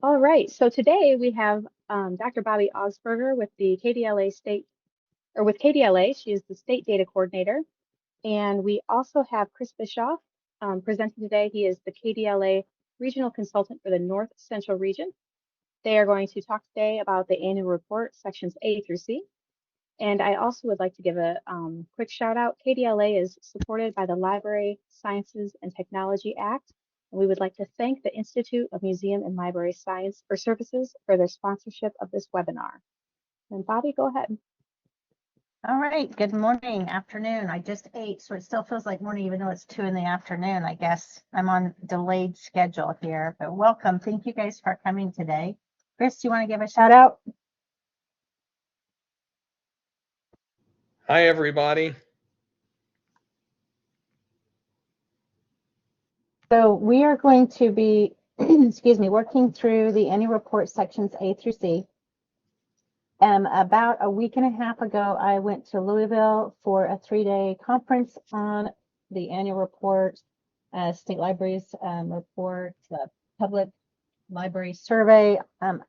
All right, so today we have Dr. Bobbie Augspurger with the KDLA with KDLA. She is the state data coordinator. And we also have Chris Bischoff presenting today. He is the KDLA regional consultant for the North Central region. They are going to talk today about the annual report, sections A through C. And I also would like to give a quick shout out. KDLA is supported by the Library Sciences and Technology Act. And we would like to thank the Institute of Museum and Library Science or Services for their sponsorship of this webinar. And Bobbie, go ahead. All right, good morning, afternoon. I just ate, so it still feels like morning, even though it's 2 in the afternoon. I guess I'm on delayed schedule here, but welcome. Thank you guys for coming today. Chris, do you want to give a shout out? Hi, everybody. So we are going to be, excuse me, working through the annual report sections A through C. About a week and a half ago, I went to Louisville for a 3-day conference on the annual report, state libraries report, the public library survey,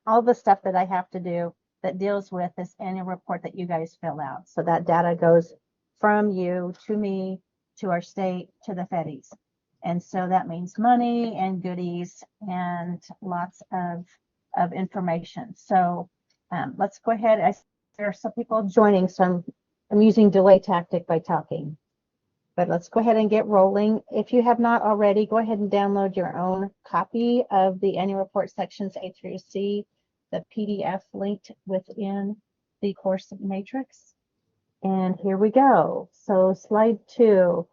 all the stuff that I have to do that deals with this annual report that you guys fill out. So that data goes from you to me, to our state, to the FEDIs. And so that means money and goodies and lots of information. So let's go ahead. There are some people joining, so I'm using delay tactic by talking. But let's go ahead and get rolling. If you have not already, go ahead and download your own copy of the annual report sections A through C, the PDF linked within the course matrix. And here we go. So slide 2.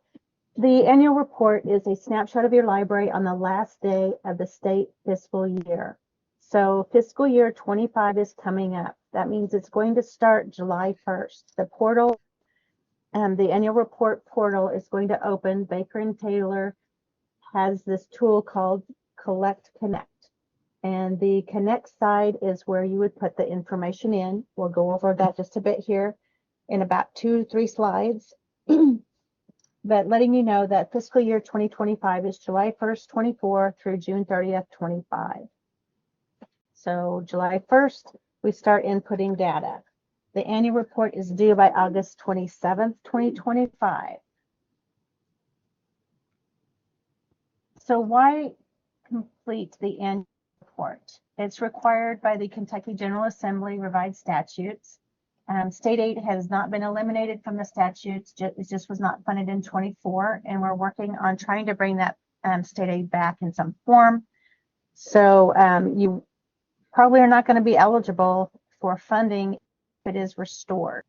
The annual report is a snapshot of your library on the last day of the state fiscal year. So fiscal year 25 is coming up. That means it's going to start July 1st. The portal, the annual report portal is going to open. Baker and Taylor has this tool called Collect Connect. And the Connect side is where you would put the information in. We'll go over that just a bit here in about 2-3 slides. But letting you know that fiscal year 2025 is July 1st, 24 through June 30th, 25. So July 1st, we start inputting data. The annual report is due by August 27th, 2025. So why complete the annual report? It's required by the Kentucky General Assembly revised statutes. State aid has not been eliminated from the statutes. It just was not funded in 24, and we're working on trying to bring that state aid back in some form. So you probably are not going to be eligible for funding if it is restored.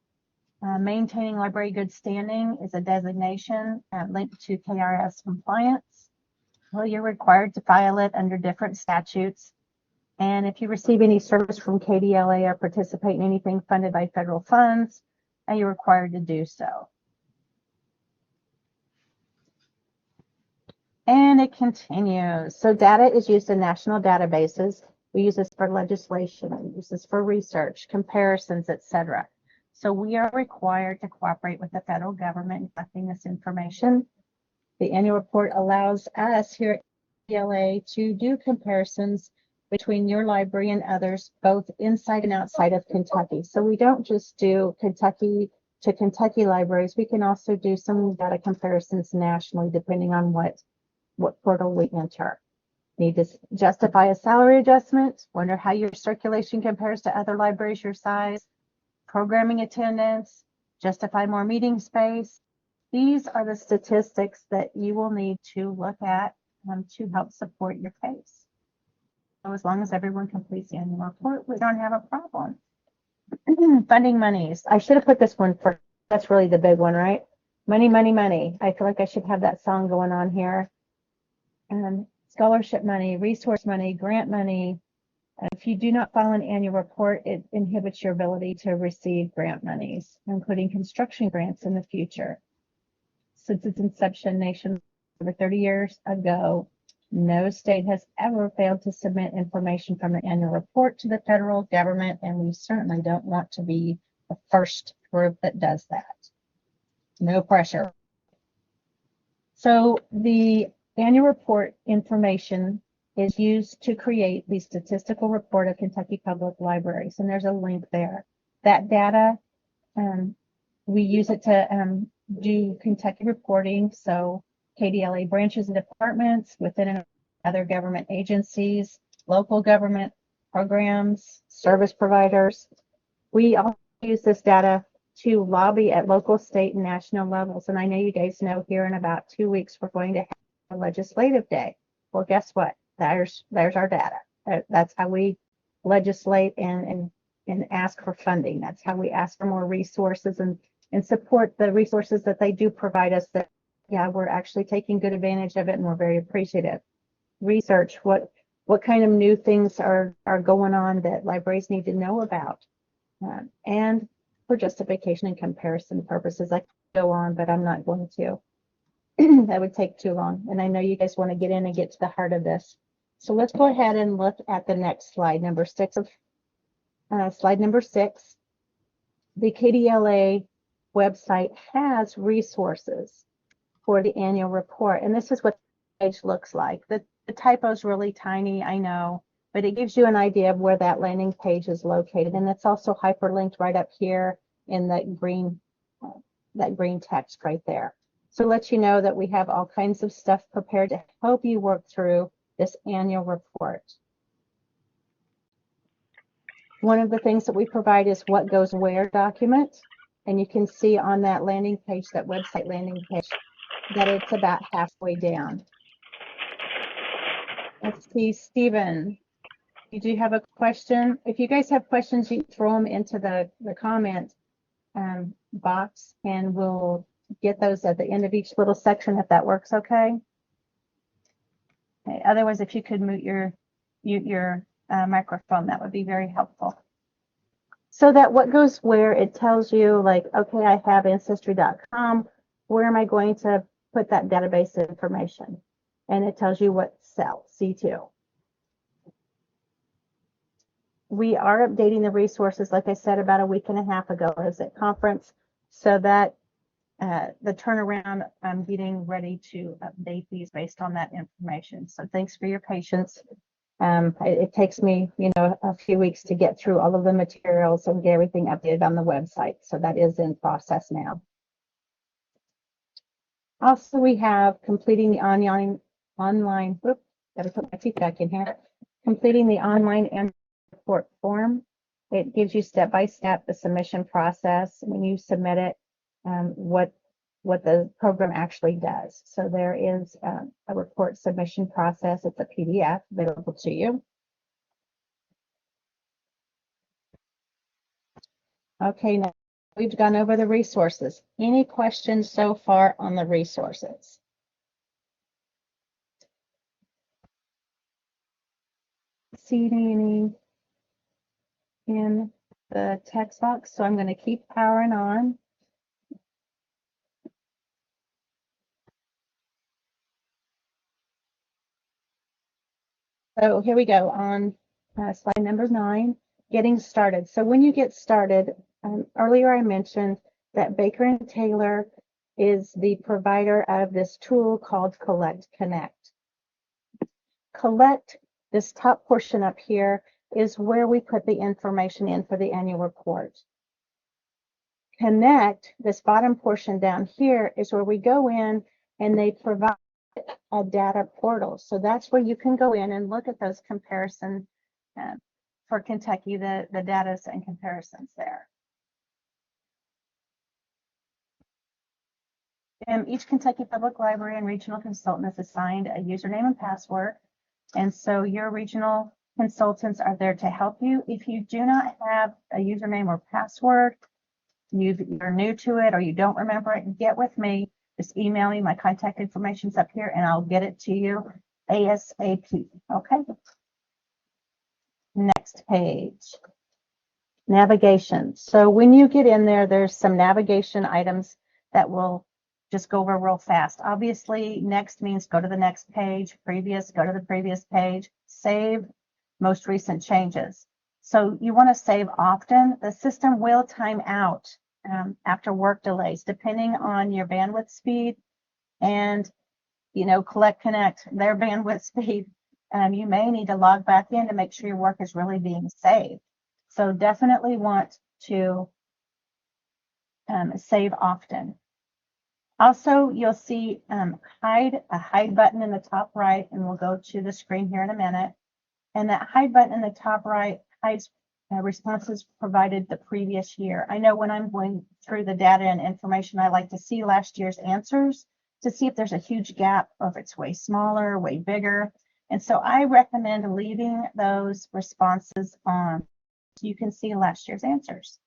Maintaining library good standing is a designation linked to KRS compliance. Well, you're required to file it under different statutes. And if you receive any service from KDLA or participate in anything funded by federal funds, you're required to do so. And it continues. So data is used in national databases. We use this for legislation, we use this for research, comparisons, etc. So we are required to cooperate with the federal government in collecting this information. The annual report allows us here at KDLA to do comparisons between your library and others, both inside and outside of Kentucky. So we don't just do Kentucky to Kentucky libraries. We can also do some data comparisons nationally, depending on what portal we enter. Need to justify a salary adjustment, wonder how your circulation compares to other libraries your size, programming attendance, justify more meeting space. These are the statistics that you will need to look at to help support your case. So as long as everyone completes the annual report, we don't have a problem. Funding monies. I should have put this one first. That's really the big one, right? Money, money, money. I feel like I should have that song going on here. Scholarship money, resource money, grant money. If you do not file an annual report, it inhibits your ability to receive grant monies, including construction grants in the future. Since its inception nationwide over 30 years ago, no state has ever failed to submit information from the annual report to the federal government, and we certainly don't want to be the first group that does that. No pressure. So the annual report information is used to create the statistical report of Kentucky Public Libraries. And there's a link there. That data, we use it to do Kentucky reporting. So KDLA branches and departments within and other government agencies, local government programs, service providers. We also use this data to lobby at local, state, and national levels. And I know you guys know here in about 2 weeks, we're going to have a legislative day. Well, guess what? There's our data. That's how we legislate and ask for funding. That's how we ask for more resources and support the resources that they do provide us. That, yeah, we're actually taking good advantage of it, and we're very appreciative. Research, what kind of new things are going on that libraries need to know about, and for justification and comparison purposes. I could go on, but I'm not going to. That would take too long, and I know you guys want to get in and get to the heart of this. So let's go ahead and look at the next slide, number 6 of slide number 6. The KDLA website has resources for the annual report, and this is what the page looks like. The typo's really tiny, I know, but it gives you an idea of where that landing page is located, and it's also hyperlinked right up here in that green text right there. So let you know that we have all kinds of stuff prepared to help you work through this annual report. One of the things that we provide is what goes where document, and you can see on that landing page, that website landing page, that it's about halfway down. Let's see, Stephen, did you have a question? If you guys have questions, you throw them into the comment box, and we'll get those at the end of each little section if that works okay. Okay. Otherwise, if you could mute your microphone, that would be very helpful. So that what goes where, it tells you like, okay, I have ancestry.com. Where am I going to put that database information? And it tells you what cell, C2. We are updating the resources, like I said, about a week and a half ago. I was at conference, so that the turnaround, I'm getting ready to update these based on that information. So thanks for your patience. It takes me, a few weeks to get through all of the materials and get everything updated on the website. So that is in process now. Also, we have completing the online, gotta put my teeth back in here. Completing the online and report form. It gives you step-by-step the submission process when you submit it, what the program actually does. So there is a report submission process. It's a PDF available to you. Okay, now we've gone over the resources. Any questions so far on the resources? See any in the text box? So I'm going to keep powering on. So here we go on slide number 9, getting started. So when you get started, earlier I mentioned that Baker and Taylor is the provider of this tool called Collect Connect. Collect, this top portion up here, is where we put the information in for the annual report. Connect, this bottom portion down here, is where we go in and they provide a data portal. So that's where you can go in and look at those comparisons for Kentucky, the data and comparisons there. Each Kentucky Public Library and regional consultant is assigned a username and password. And so your regional consultants are there to help you. If you do not have a username or password, you're new to it or you don't remember it, get with me. Just email me. My contact information's up here and I'll get it to you ASAP. Okay. Next page. Navigation. So when you get in there, there's some navigation items that will just go over real fast. Obviously, next means go to the next page, previous, go to the previous page, save, most recent changes. So you want to save often. The system will time out after work delays, depending on your bandwidth speed and, Collect Connect, their bandwidth speed. you may need to log back in to make sure your work is really being saved. So definitely want to save often. Also, you'll see a hide button in the top right, and we'll go to the screen here in a minute. And that hide button in the top right hides responses provided the previous year. I know when I'm going through the data and information, I like to see last year's answers to see if there's a huge gap or if it's way smaller, way bigger. And so I recommend leaving those responses on so you can see last year's answers.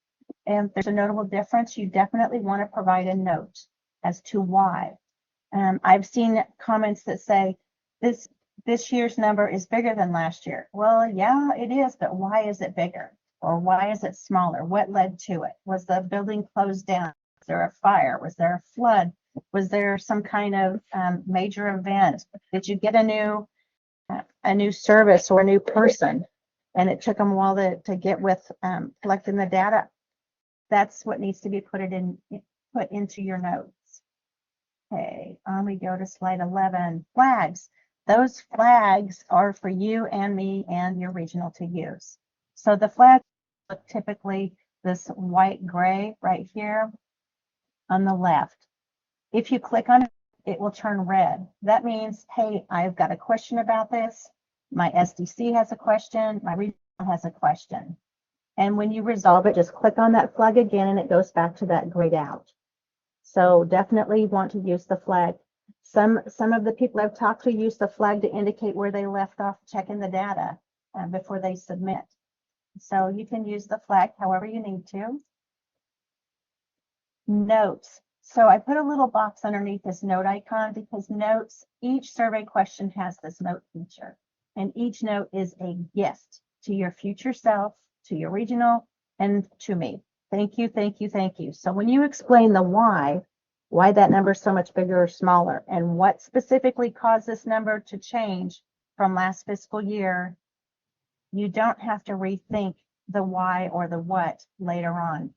And if there's a notable difference, you definitely want to provide a note as to why. I've seen comments that say this year's number is bigger than last year. Well, yeah, it is, but why is it bigger? Or why is it smaller? What led to it? Was the building closed down? Was there a fire? Was there a flood? Was there some kind of major event? Did you get a new service or a new person, and it took them a while to get with collecting the data? That's what needs to be put into your notes. Okay, we go to slide 11, flags. Those flags are for you and me and your regional to use. So the flags look typically this white gray right here on the left. If you click on it, it will turn red. That means, hey, I've got a question about this. My SDC has a question. My regional has a question. And when you resolve it, just click on that flag again and it goes back to that grayed out. So definitely want to use the flag. Some of the people I've talked to use the flag to indicate where they left off checking the data before they submit. So you can use the flag however you need to. Notes. So I put a little box underneath this note icon because notes, each survey question has this note feature. And each note is a gift to your future self, to your regional, and to me. Thank you, thank you, thank you. So when you explain the why that number is so much bigger or smaller, and what specifically caused this number to change from last fiscal year, you don't have to rethink the why or the what later on.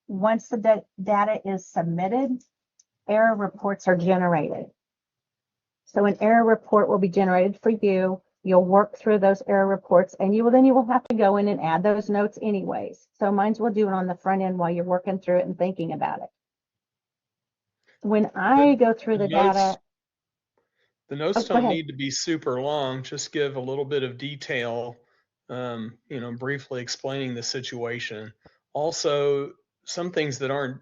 Once the data is submitted, error reports are generated. So an error report will be generated for you. You'll work through those error reports, and you will have to go in and add those notes anyways. So mine will do it on the front end while you're working through it and thinking about it. When I go through the data, the notes go don't ahead. need to be super long. Just give a little bit of detail, briefly explaining the situation. Also, some things that aren't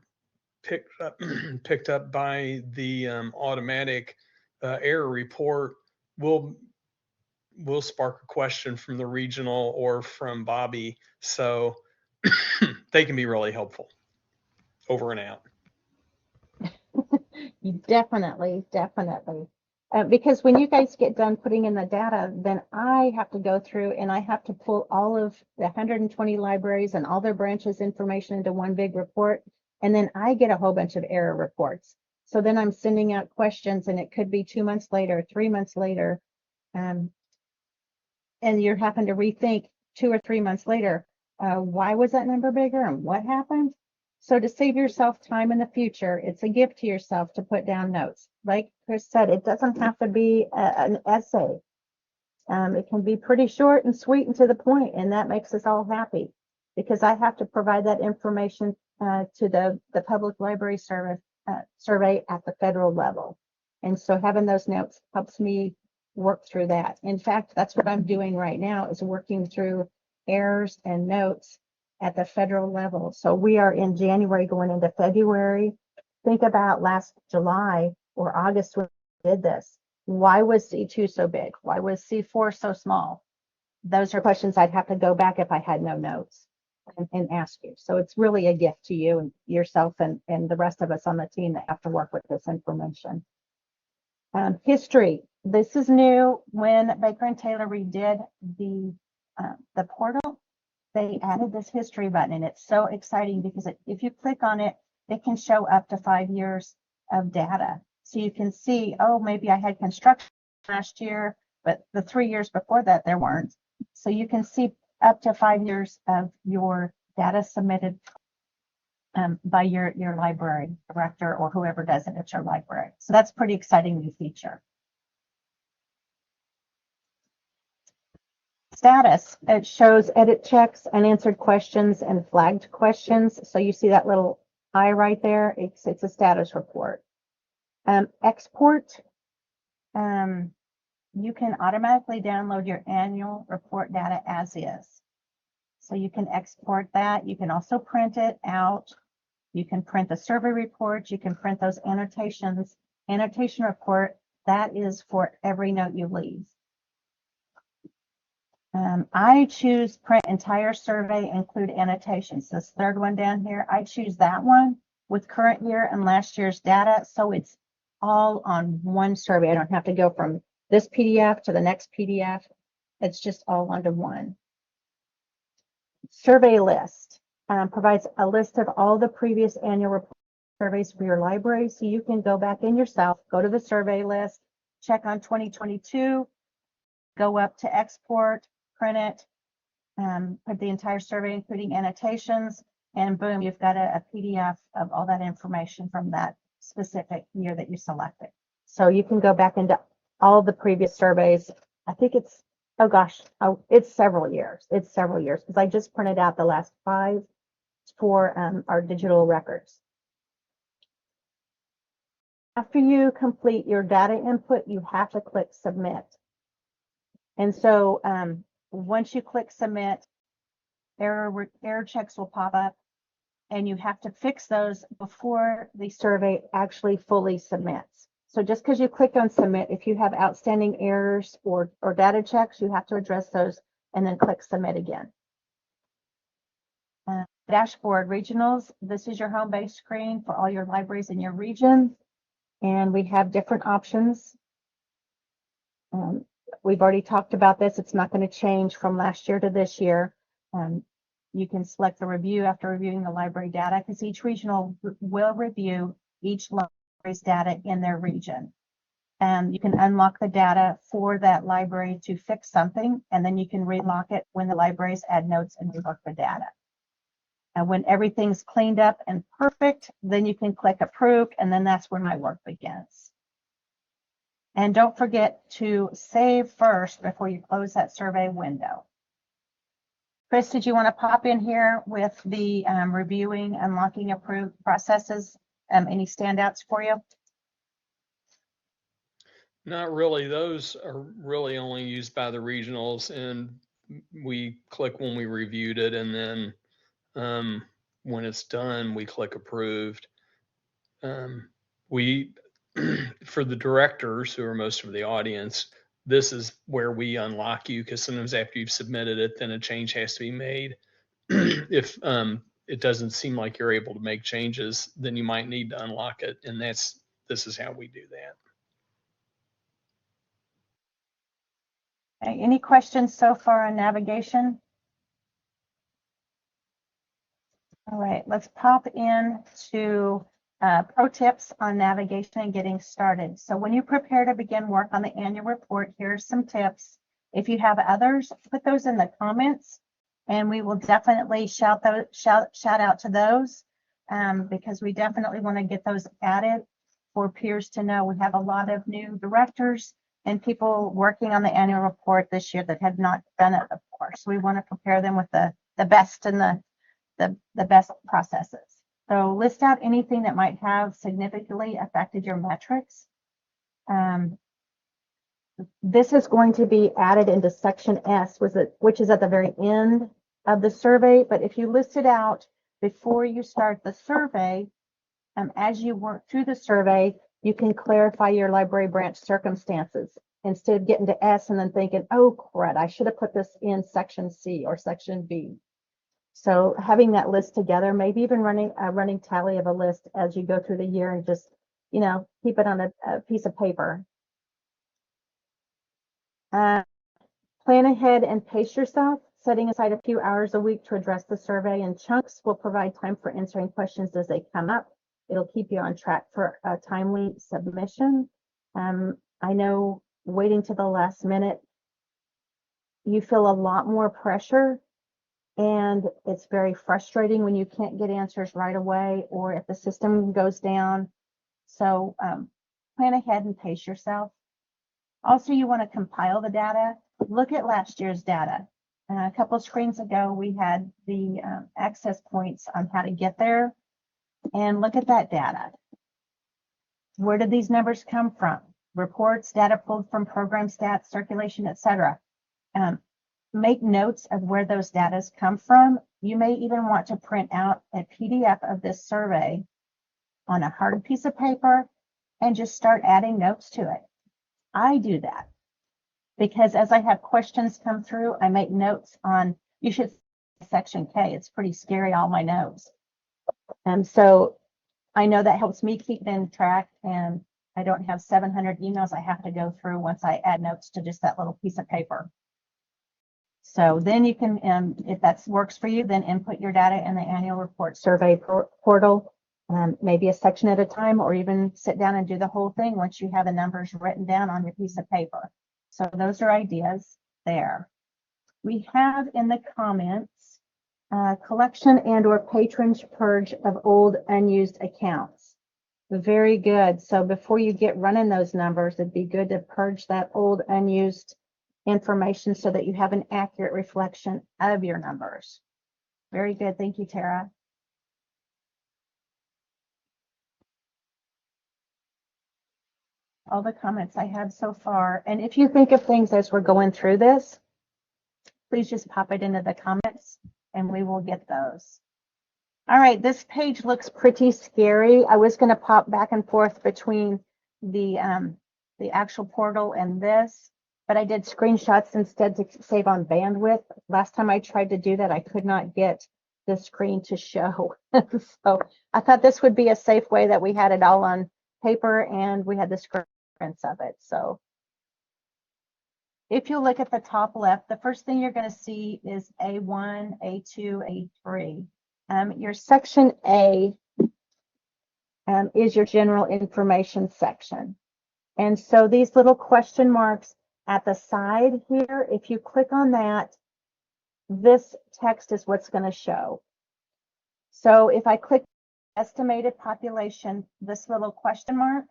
picked up by the automatic error report will spark a question from the regional or from Bobbie, so they can be really helpful. Over and out. Definitely. Because when you guys get done putting in the data, then I have to go through and I have to pull all of the 120 libraries and all their branches information into one big report. And then I get a whole bunch of error reports. So then I'm sending out questions, and it could be 2 months later, 3 months later. And you're having to rethink 2 or 3 months later, why was that number bigger and what happened? So to save yourself time in the future, it's a gift to yourself to put down notes. Like Chris said, it doesn't have to be an essay. It can be pretty short and sweet and to the point, and that makes us all happy because I have to provide that information to the public library survey at the federal level. And so having those notes helps me work through that. In fact, that's what I'm doing right now, is working through errors and notes at the federal level. So we are in January going into February. Think about last July or August when we did this. Why was C2 so big? Why was C4 so small? Those are questions I'd have to go back if I had no notes and ask you. So it's really a gift to you and yourself and the rest of us on the team that have to work with this information. History. This is new. When Baker and Taylor redid the portal, they added this history button, and it's so exciting because if you click on it, it can show up to 5 years of data. So you can see, oh, maybe I had construction last year, but the 3 years before that, there weren't. So you can see up to 5 years of your data submitted by your library director or whoever does it at your library. So that's pretty exciting new feature. status, it shows edit checks, unanswered questions, and flagged questions. So you see that little I right there. It's a status report. Export, you can automatically download your annual report data as is. So you can export that. You can also print it out. You can print the survey reports. You can print those annotations. Annotation report, that is for every note you leave. I choose print entire survey, include annotations. This third one down here, I choose that one with current year and last year's data. So it's all on one survey. I don't have to go from this PDF to the next PDF. It's just all onto one. Survey list provides a list of all the previous annual report surveys for your library. So you can go back in yourself, go to the survey list, check on 2022, go up to export, print it, put the entire survey, including annotations, and boom, you've got a PDF of all that information from that specific year that you selected. So you can go back into all the previous surveys. I think it's, oh gosh, it's several years. It's several years because I just printed out the last 5 for our digital records. After you complete your data input, you have to click submit. And so once you click submit, error checks will pop up and you have to fix those before the survey actually fully submits. So just because you click on submit, if you have outstanding errors or data checks, you have to address those and then click submit again. Dashboard regionals, this is your home-based screen for all your libraries in your region. And we have different options. We've already talked about this. It's not going to change from last year to this year. You can select the review after reviewing the library data because each regional will review each library's data in their region. You can unlock the data for that library to fix something, and then you can relock it when the libraries add notes and relook the data. And when everything's cleaned up and perfect, then you can click approve, and then that's where my work begins. And don't forget to save first before you close that survey window. Chris, did you want to pop in here with the reviewing, unlocking, approved processes? Any standouts for you? Not really. Those are really only used by the regionals, and we click when we reviewed it, and then when it's done, we click approved. We, for the directors who are most of the audience, this is where we unlock you because sometimes after you've submitted it, then a change has to be made. If it doesn't seem like you're able to make changes, then you might need to unlock it, and this is how we do that. Okay, any questions so far on navigation? All right, let's pop in to pro tips on navigation and getting started. So when you prepare to begin work on the annual report, here's some tips. If you have others, put those in the comments and we will definitely shout out to those because we definitely want to get those added for peers to know. We have a lot of new directors and people working on the annual report this year that had not done it before. So we want to prepare them with the best and the best processes. So list out anything that might have significantly affected your metrics. This is going to be added into section S, which is at the very end of the survey. But if you list it out before you start the survey, as you work through the survey, you can clarify your library branch circumstances instead of getting to S and then thinking, oh, crud, I should have put this in section C or section B. So having that list together, maybe even running a running tally of a list as you go through the year and just, keep it on a piece of paper. Plan ahead and pace yourself. Setting aside a few hours a week to address the survey in chunks will provide time for answering questions as they come up. It'll keep you on track for a timely submission. I know waiting to the last minute, you feel a lot more pressure. And it's very frustrating when you can't get answers right away or if the system goes down. So plan ahead and pace yourself. Also, you want to compile the data. Look at last year's data. A couple of screens ago, we had the access points on how to get there. And look at that data. Where did these numbers come from? Reports, data pulled from program stats, circulation, etc. Make notes of where those data come from. You may even want to print out a PDF of this survey on a hard piece of paper and just start adding notes to it. I do that because as I have questions come through, I make notes on, you should see section K. It's pretty scary, all my notes. And so I know that helps me keep in track, and I don't have 700 emails I have to go through once I add notes to just that little piece of paper. So then you can, if that works for you, then input your data in the annual report survey portal, maybe a section at a time, or even sit down and do the whole thing once you have the numbers written down on your piece of paper. So those are ideas there. We have in the comments, collection and or patronage purge of old unused accounts. Very good. So before you get running those numbers, it'd be good to purge that old unused information so that you have an accurate reflection of your numbers. Very good. Thank you, Tara. All the comments I have so far. And if you think of things as we're going through this, please just pop it into the comments and we will get those. All right, this page looks pretty scary. I was going to pop back and forth between the actual portal and this, but I did screenshots instead to save on bandwidth. Last time I tried to do that, I could not get the screen to show. So I thought this would be a safe way that we had it all on paper and we had the prints of it. So if you look at the top left, the first thing you're going to see is A1, A2, A3. Your section A is your general information section. And so these little question marks at the side here, if you click on that, this text is what's going to show. So if I click estimated population, this little question mark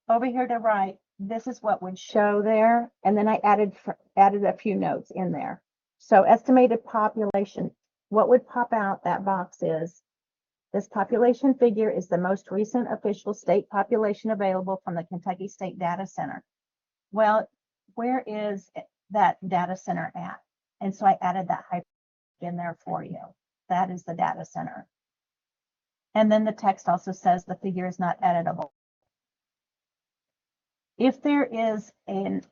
over here to right, this is what would show there. And then I added a few notes in there. So estimated population, what would pop out that box is, this population figure is the most recent official state population available from the Kentucky State Data Center. Well, where is that data center at? And so I added that hyperlink in there for you. That is the data center. And then the text also says the figure is not editable. If there is an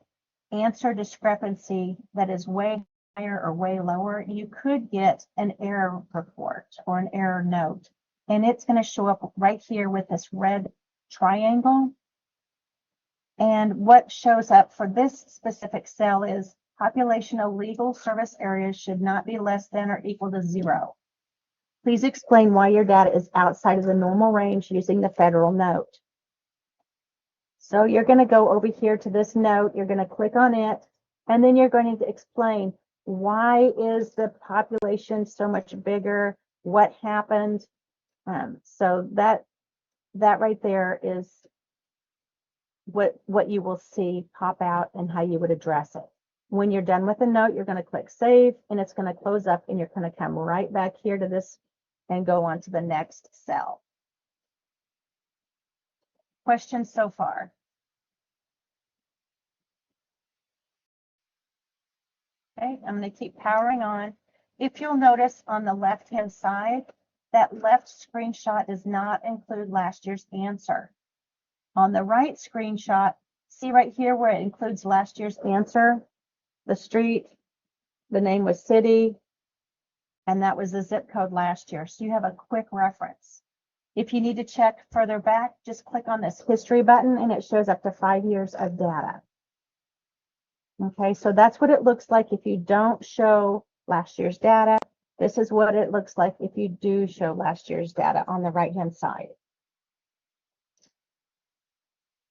answer discrepancy that is way higher or way lower, you could get an error report or an error note. And it's going to show up right here with this red triangle. And what shows up for this specific cell is population of legal service areas should not be less than or equal to 0. Please explain why your data is outside of the normal range using the federal note. So you're going to go over here to this note, you're going to click on it, and then you're going to explain why is the population so much bigger, what happened. So that right there is what you will see pop out and how you would address it. When you're done with the note, you're going to click save and it's going to close up and you're going to come right back here to this and go on to the next cell. Questions so far? Okay, I'm going to keep powering on. If you'll notice on the left-hand side, that left screenshot does not include last year's answer. On the right screenshot, see right here where it includes last year's answer, the street, the name was city, and that was the zip code last year. So you have a quick reference. If you need to check further back, just click on this history button and it shows up to 5 years of data. Okay, so that's what it looks like if you don't show last year's data. This is what it looks like if you do show last year's data on the right-hand side.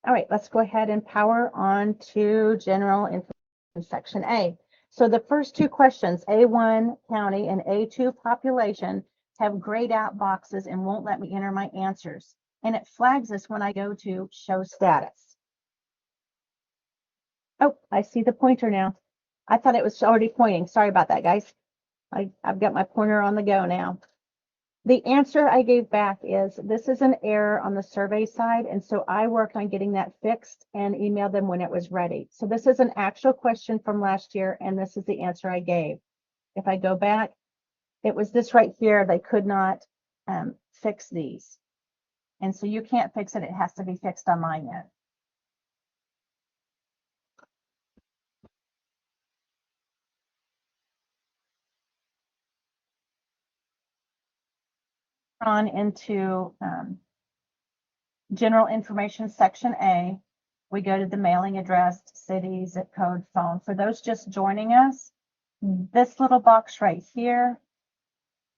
All right, let's go ahead and power on to general information section A. So the first two questions, A1 county and A2 population, have grayed out boxes and won't let me enter my answers. And it flags us when I go to show status. Oh, I see the pointer now. I thought it was already pointing. Sorry about that, guys. I've got my pointer on the go now. The answer I gave back is this is an error on the survey side, and so I worked on getting that fixed and emailed them when it was ready. So this is an actual question from last year, and this is the answer I gave. If I go back, it was this right here. They could not fix these. And so you can't fix it. It has to be fixed on my end. On into general information section A, we go to the mailing address, city, zip code, phone. For those just joining us, this little box right here,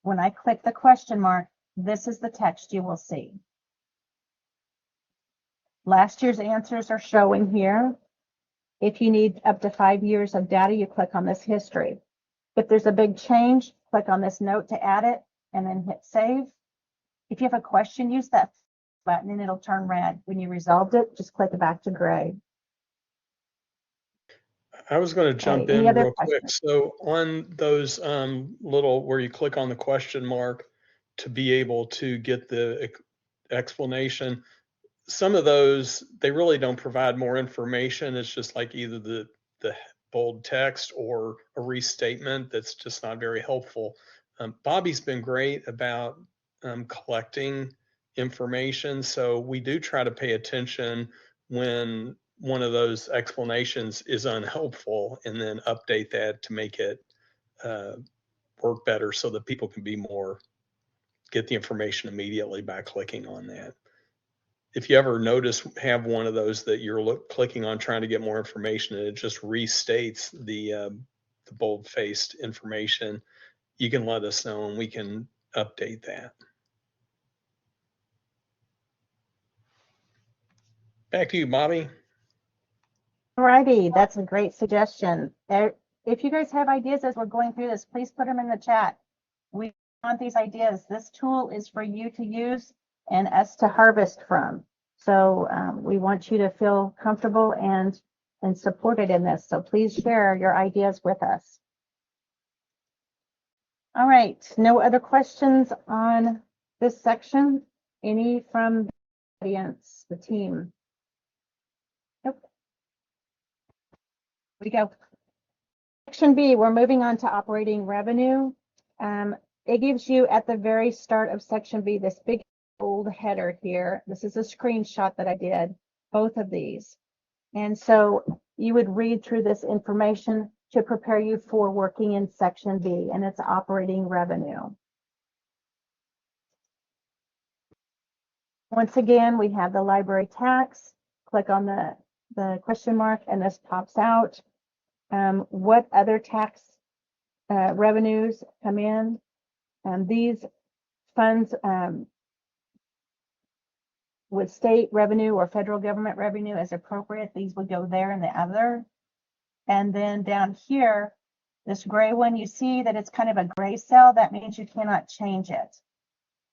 when I click the question mark, this is the text you will see. Last year's answers are showing here. If you need up to 5 years of data, you click on this history. If there's a big change, click on this note to add it and then hit save. If you have a question, use that button and it'll turn red. When you resolved it, just click it back to gray. I was going to jump Okay, any in other real quick. questions? So on those little where you click on the question mark to be able to get the explanation, some of those, they really don't provide more information. It's just like either the bold text or a restatement that's just not very helpful. Bobbie's been great about collecting information. So we do try to pay attention when one of those explanations is unhelpful and then update that to make it work better so that people can get the information immediately by clicking on that. If you ever have one of those that you're clicking on trying to get more information and it just restates the bold-faced information, you can let us know and we can update that. Back to you, Bobbie. Alrighty, that's a great suggestion. If you guys have ideas as we're going through this, please put them in the chat. We want these ideas. This tool is for you to use and us to harvest from. So we want you to feel comfortable and supported in this. So please share your ideas with us. All right, no other questions on this section? Any from the audience, the team? Nope. Here we go. Section B, we're moving on to operating revenue. It gives you at the very start of section B this big old header here. This is a screenshot that I did, both of these. And so you would read through this information to prepare you for working in section B, and it's operating revenue. Once again, we have the library tax. Click on the question mark and this pops out. What other tax revenues come in? These funds with state revenue or federal government revenue as appropriate, these would go there in the other. And then down here, this gray one, you see that it's kind of a gray cell. That means you cannot change it.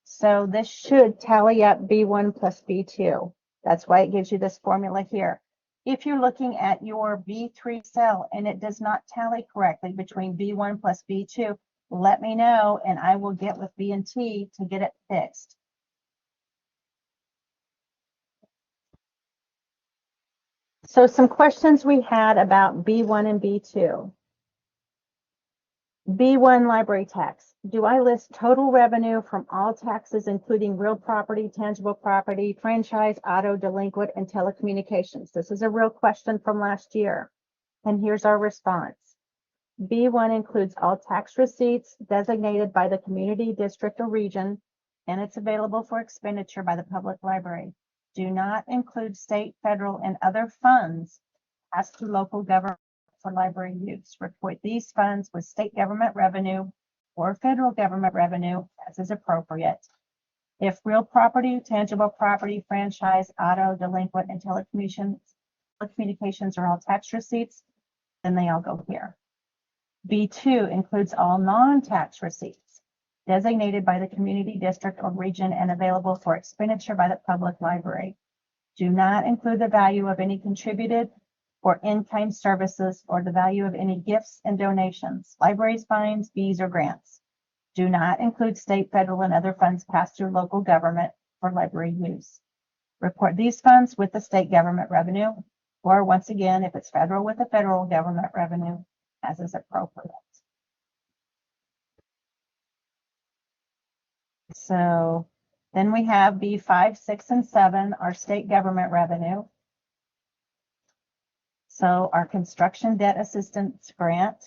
So this should tally up B1 plus B2. That's why it gives you this formula here. If you're looking at your B3 cell and it does not tally correctly between B1 plus B2, let me know and I will get with B&T to get it fixed. So some questions we had about B1 and B2. B1 library tax. Do I list total revenue from all taxes, including real property, tangible property, franchise, auto, delinquent, and telecommunications? This is a real question from last year. And here's our response. B1 includes all tax receipts designated by the community, district, or region, and it's available for expenditure by the public library. Do not include state, federal, and other funds as to local government for library use. Report these funds with state government revenue or federal government revenue as is appropriate. If real property, tangible property, franchise, auto, delinquent, and telecommunications are all tax receipts, then they all go here. B2 includes all non-tax receipts designated by the community, district, or region and available for expenditure by the public library. Do not include the value of any contributed or in-kind services or the value of any gifts and donations, libraries, fines, fees, or grants. Do not include state, federal, and other funds passed through local government for library use. Report these funds with the state government revenue, or once again, if it's federal, with the federal government revenue as is appropriate. So then we have B5, 6, and 7, our state government revenue. So our construction debt assistance grant,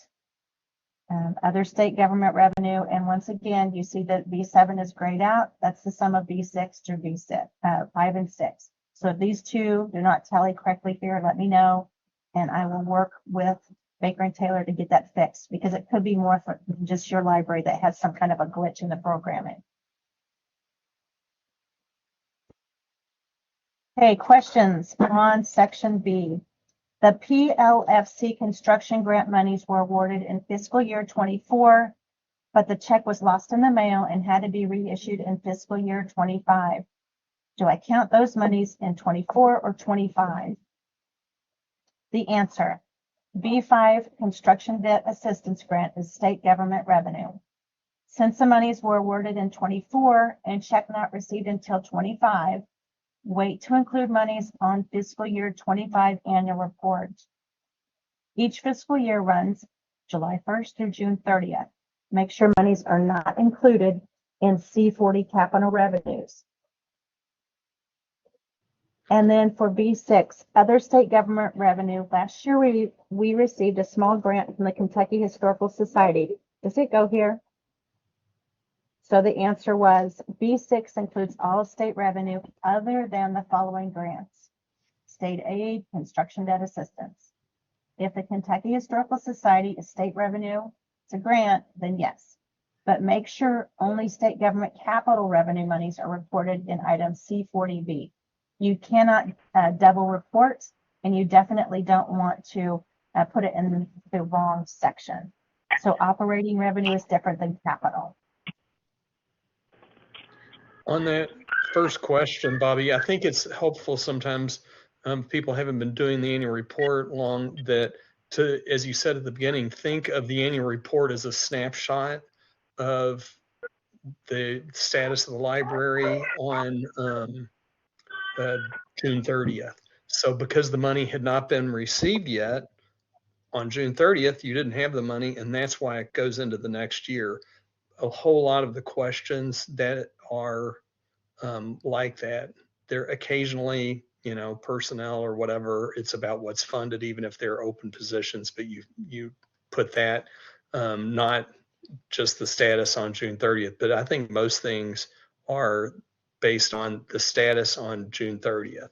other state government revenue, and once again, you see that B7 is grayed out. That's the sum of B6 through B6, 5 and 6. So if these two do not tally correctly here, let me know, and I will work with Baker and Taylor to get that fixed, because it could be more for just your library that has some kind of a glitch in the programming. Okay, questions on section B. The PLFC construction grant monies were awarded in fiscal year 24, but the check was lost in the mail and had to be reissued in fiscal year 25. Do I count those monies in 24 or 25? The answer, B5 construction debt assistance grant is state government revenue. Since the monies were awarded in 24 and check not received until 25, wait to include monies on fiscal year 25 annual report. Each fiscal year runs July 1st through June 30th. Make sure monies are not included in C40 capital revenues. And then for B6, other state government revenue, last year we received a small grant from the Kentucky Historical Society. Does it go here? So the answer was B6 includes all state revenue other than the following grants: state aid, construction debt assistance. If the Kentucky Historical Society is state revenue, it's a grant, then yes. But make sure only state government capital revenue monies are reported in item C40B. You cannot double report, and you definitely don't want to put it in the wrong section. So operating revenue is different than capital. On that first question, Bobbie, I think it's helpful sometimes, people haven't been doing the annual report long, that to, as you said at the beginning, think of the annual report as a snapshot of the status of the library on June 30th. So because the money had not been received yet on June 30th, you didn't have the money, and that's why it goes into the next year. A whole lot of the questions that are like that, they're occasionally, you know, personnel or whatever, it's about what's funded, even if they're open positions, but you put that, not just the status on June 30th, but I think most things are based on the status on June 30th.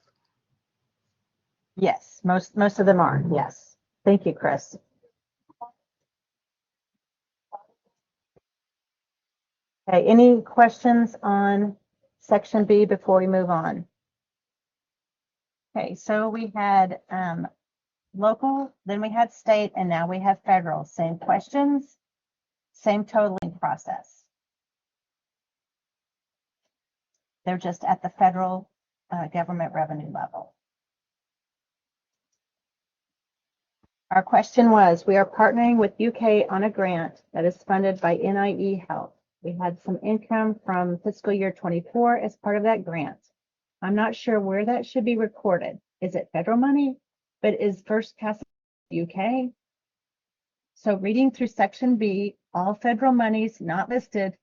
Yes, most of them are, yes. Thank you, Chris. Okay, any questions on section B before we move on? Okay, so we had local, then we had state, and now we have federal. Same questions, same totaling process. They're just at the federal government revenue level. Our question was, we are partnering with UK on a grant that is funded by NIE Health. We had some income from fiscal year 24 as part of that grant. I'm not sure where that should be recorded. Is it federal money? But is First Pass UK? So reading through section B, all federal monies not listed,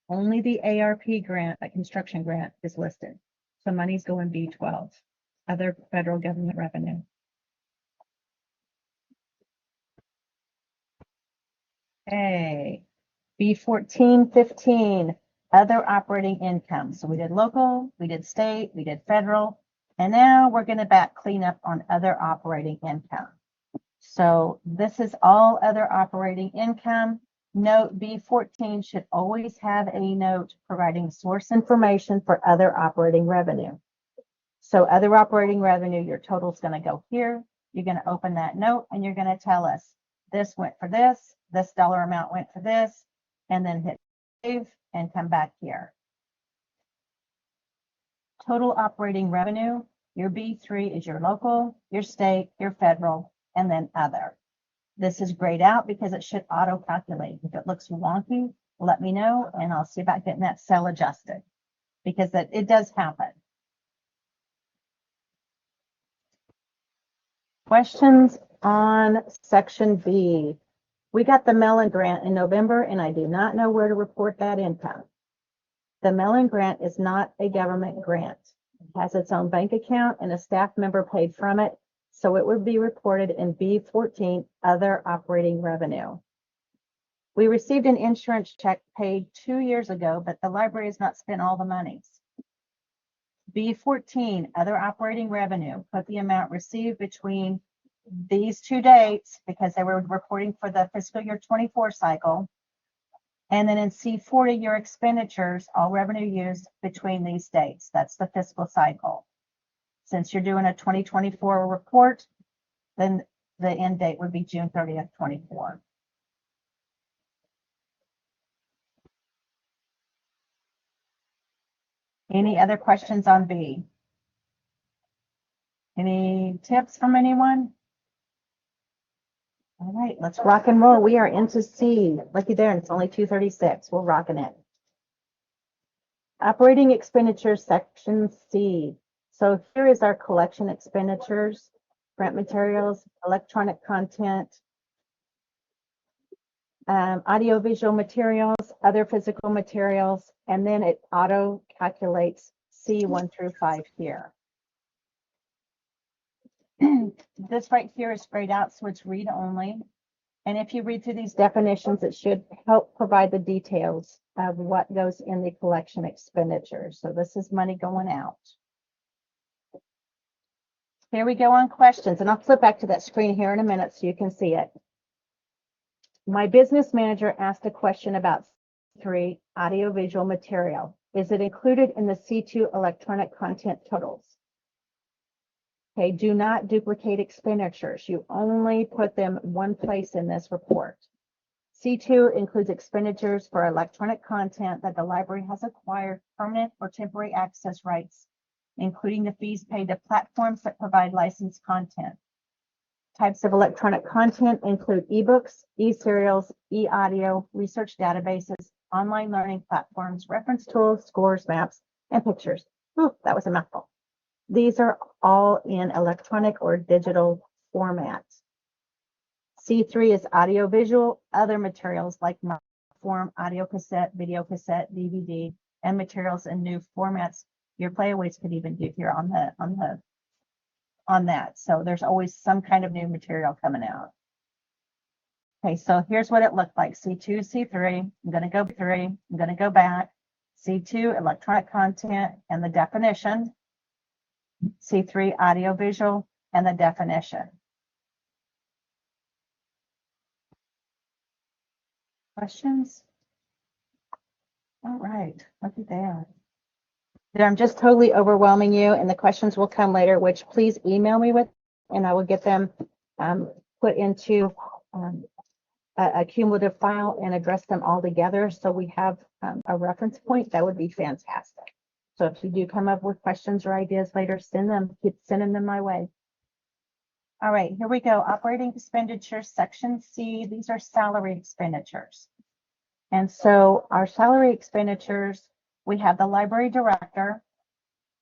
only the ARP grant, a construction grant, is listed. So monies go in B12, other federal government revenue. Okay, B14, 15, other operating income. So we did local, we did state, we did federal, and now we're going to clean up on other operating income. So this is all other operating income. Note B14 should always have a note providing source information for other operating revenue. So other operating revenue, your total is going to go here. You're going to open that note and you're going to tell us this went for this dollar amount went for this, and then hit save and come back here. Total operating revenue Your B3 is your local, your state, your federal, and then other. This is grayed out because it should auto-calculate. If it looks wonky, let me know, and I'll see about getting that cell adjusted, because it does happen. Questions on section B? We got the Mellon grant in November, and I do not know where to report that income. The Mellon grant is not a government grant. It has its own bank account, and a staff member paid from it, so it would be reported in B14, other operating revenue. We received an insurance check paid 2 years ago, but the library has not spent all the monies. B14, other operating revenue, put the amount received between these two dates because they were reporting for the fiscal year 24 cycle. And then in C40, your expenditures, all revenue used between these dates. That's the fiscal cycle. Since you're doing a 2024 report, then the end date would be June 30th, 24. Any other questions on B? Any tips from anyone? All right, let's rock and roll. We are into C. Looky there, and it's only 2:36. We're rocking it. Operating expenditures, section C. So here is our collection expenditures, print materials, electronic content, audiovisual materials, other physical materials, and then it auto calculates C1 through 5 here. This right here is grayed out, so it's read only. And if you read through these definitions, it should help provide the details of what goes in the collection expenditures. So this is money going out. Here we go on questions, and I'll flip back to that screen here in a minute so you can see it. My business manager asked a question about C3 audiovisual material. Is it included in the C2 electronic content totals? Okay, do not duplicate expenditures. You only put them one place in this report. C2 includes expenditures for electronic content that the library has acquired permanent or temporary access rights, including the fees paid to platforms that provide licensed content. Types of electronic content include ebooks, e-serials, e-audio, research databases, online learning platforms, reference tools, scores, maps, and pictures. Ooh, that was a mouthful. These are all in electronic or digital formats. C3 is audiovisual, other materials like form, audio cassette, video cassette, DVD, and materials in new formats. Your playaways could even do here on that. So there's always some kind of new material coming out. Okay, so here's what it looked like. C2, C3, I'm gonna go through, I'm gonna go back. C2, electronic content and the definition. C3, audiovisual and the definition. Questions? All right, look at that. I'm just totally overwhelming you, and the questions will come later, which please email me with, and I will get them put into a cumulative file and address them all together so we have a reference point. That would be fantastic. So if you do come up with questions or ideas later, keep sending them my way. All right, here we go. Operating expenditures, section C. These are salary expenditures. And so our salary expenditures, we have the library director,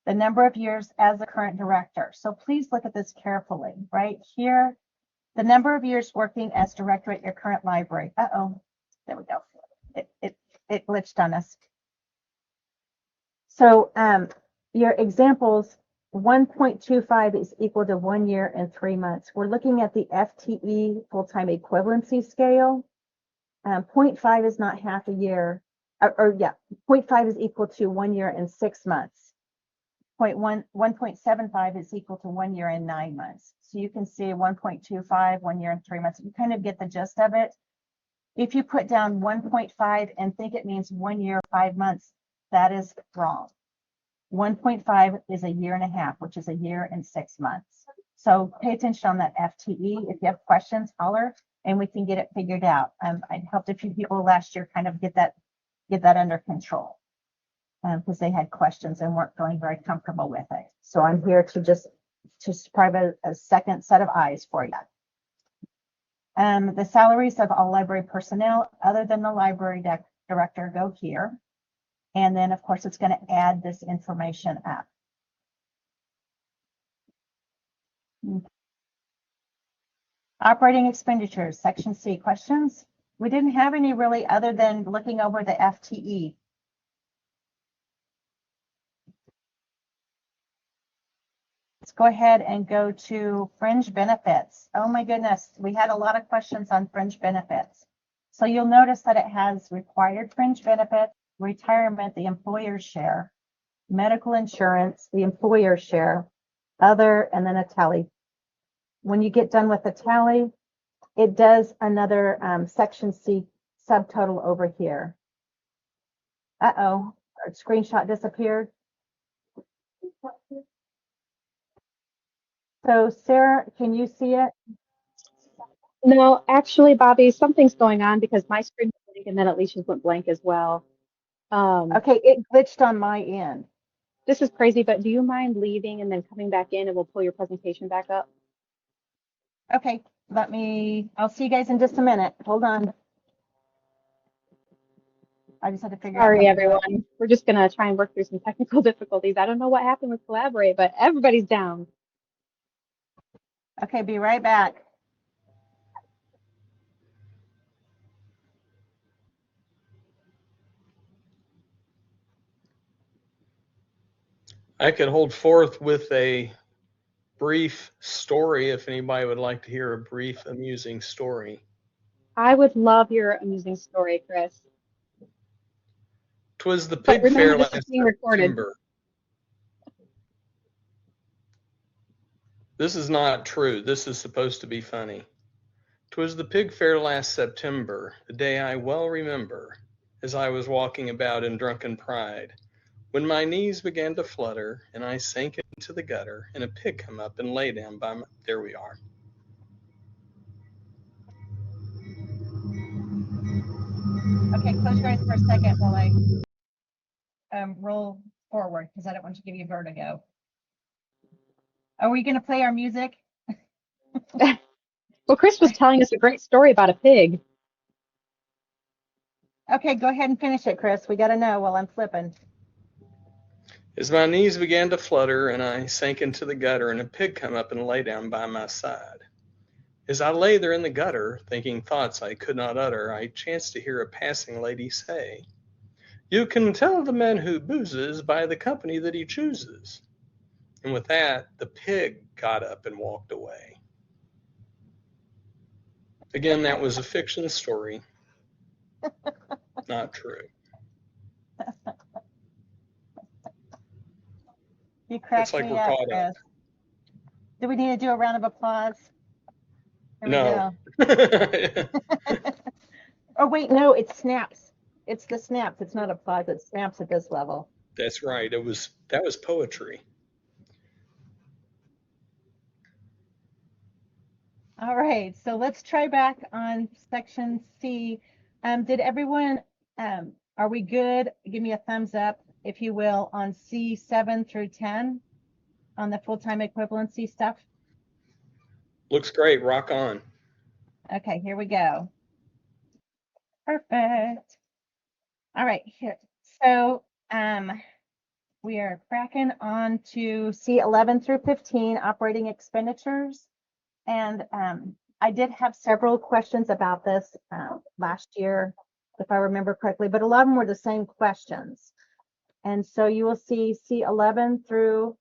the number of years as a current director. So please look at this carefully. Right here, the number of years working as director at your current library. Uh-oh, there we go. It glitched on us. So your examples, 1.25 is equal to 1 year and 3 months. We're looking at the FTE full-time equivalency scale. 0.5 is not half a year, 0.5 is equal to 1 year and 6 months. 1.75 is equal to 1 year and 9 months. So you can see 1.25, 1 year and 3 months. You kind of get the gist of it. If you put down 1.5 and think it means 1 year, 5 months, that is wrong. 1.5 is a year and a half, which is a year and 6 months. So pay attention on that FTE. If you have questions, holler, and we can get it figured out. I helped a few people last year kind of get that under control. because they had questions and weren't feeling very comfortable with it. So I'm here to just provide a second set of eyes for you. The salaries of all library personnel other than the library director go here. And then, of course, it's going to add this information up. Operating expenditures, section C. Questions? We didn't have any really other than looking over the FTE. Let's go ahead and go to fringe benefits. Oh my goodness, we had a lot of questions on fringe benefits. So you'll notice that it has required fringe benefits, retirement, the employer's share, medical insurance, the employer's share, other, and then a tally. When you get done with the tally, it does another section C subtotal over here. Uh-oh, our screenshot disappeared. So Sarah, can you see it? No, actually, Bobbie, something's going on because my screen went blank and then Alicia's went blank as well. Okay, it glitched on my end. This is crazy, but do you mind leaving and then coming back in and we'll pull your presentation back up? Okay, I'll see you guys in just a minute. Hold on. I just had to figure out. Sorry, everyone. We're just going to try and work through some technical difficulties. I don't know what happened with Collaborate, but everybody's down. Okay, be right back. I could hold forth with a brief story if anybody would like to hear a brief, amusing story. I would love your amusing story, Chris. 'Twas the But pig remember, fair this is last being recorded. September. This is not true. This is supposed to be funny. 'Twas the pig fair last September, the day I well remember, as I was walking about in drunken pride, when my knees began to flutter, and I sank into the gutter, and a pig come up and lay down by my... There we are. Okay, close your eyes for a second while I roll forward because I don't want to give you vertigo. Are we going to play our music? Well, Chris was telling us a great story about a pig. Okay, go ahead and finish it, Chris. We got to know while I'm flipping. As my knees began to flutter, and I sank into the gutter, and a pig come up and lay down by my side. As I lay there in the gutter, thinking thoughts I could not utter, I chanced to hear a passing lady say, "You can tell the man who boozes by the company that he chooses." And with that, the pig got up and walked away. Again, that was a fiction story, not true. You cracked It's like me we're up, caught up. Chris. Do we need to do a round of applause? Here No. we go. Oh, wait, no, it snaps. It's the snaps. It's not applause. It snaps at this level. That's right. That was poetry. All right, so let's try back on section C. Did everyone, are we good? Give me a thumbs up, if you will, on C7 through 10 on the full-time equivalency stuff. Looks great. Rock on. Okay, here we go. Perfect. All right, here. So we are cracking on to C11 through 15, operating expenditures. And I did have several questions about this last year, if I remember correctly, but a lot of them were the same questions. And so you will see C11 through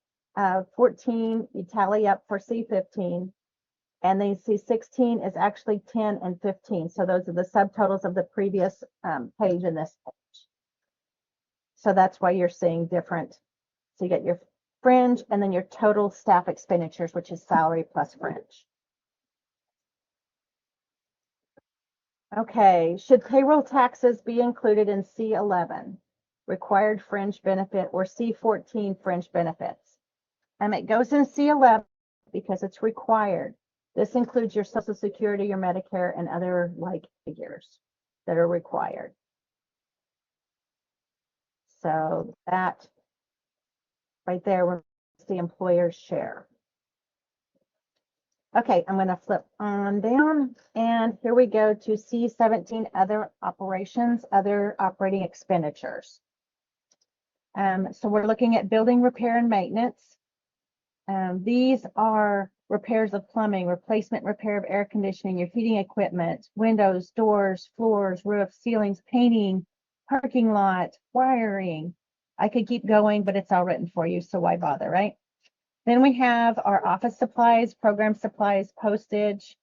14, you tally up for C15. And then C16 is actually 10 and 15. So those are the subtotals of the previous page and this page. So that's why you're seeing different. So you get your fringe and then your total staff expenditures, which is salary plus fringe. Okay, should payroll taxes be included in C11, required fringe benefit, or C14 fringe benefits? It goes in C11 because it's required. This includes your Social Security, your Medicare, and other like figures that are required. So that right there was the employer's share. Okay, I'm going to flip on down, and here we go to C17, other operations, other operating expenditures. So we're looking at building repair and maintenance. These are repairs of plumbing, replacement repair of air conditioning, your heating equipment, windows, doors, floors, roofs, ceilings, painting, parking lot, wiring. I could keep going, but it's all written for you, so why bother, right? Then we have our office supplies, program supplies, postage.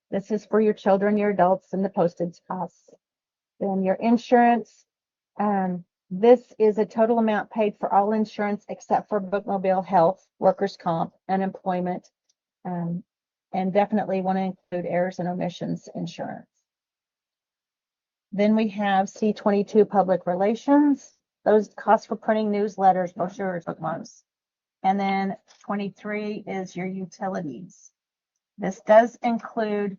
This is for your children, your adults, and the postage costs. Then your insurance. This is a total amount paid for all insurance except for bookmobile, health, workers' comp, unemployment, and definitely want to include errors and omissions insurance. Then we have C22, public relations. Those costs for printing newsletters, brochures, bookmarks. And then 23 is your utilities. This does include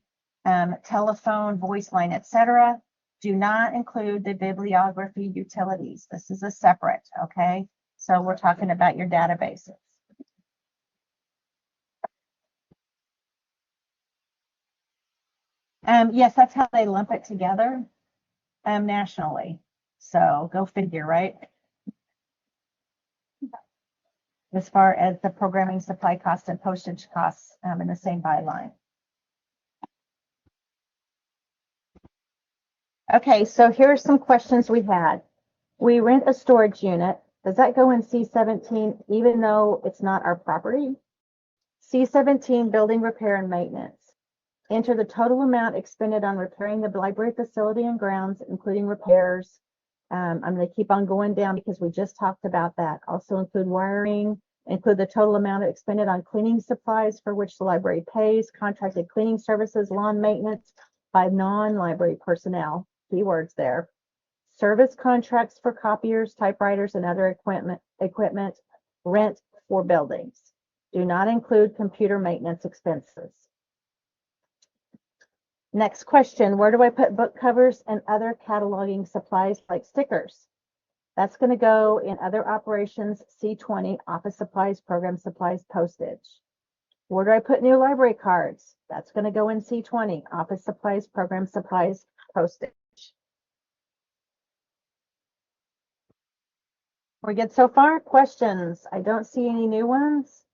telephone, voice line, etc. Do not include the bibliography utilities. This is a separate, okay? So we're talking about your databases. Yes, that's how they lump it together nationally. So go figure, right? As far as the programming supply costs and postage costs in the same byline. Okay, so here are some questions we had. We rent a storage unit. Does that go in C17 even though it's not our property? C17, building repair and maintenance. Enter the total amount expended on repairing the library facility and grounds, including repairs. I'm going to keep on going down because we just talked about that. Also include wiring, include the total amount expended on cleaning supplies for which the library pays, contracted cleaning services, lawn maintenance by non-library personnel, keywords there. Service contracts for copiers, typewriters, and other equipment, rent for buildings. Do not include computer maintenance expenses. Next question, where do I put book covers and other cataloging supplies like stickers? That's going to go in other operations, C20, office supplies, program supplies, postage. Where do I put new library cards? That's going to go in C20, office supplies, program supplies, postage. We're good so far? Questions? I don't see any new ones.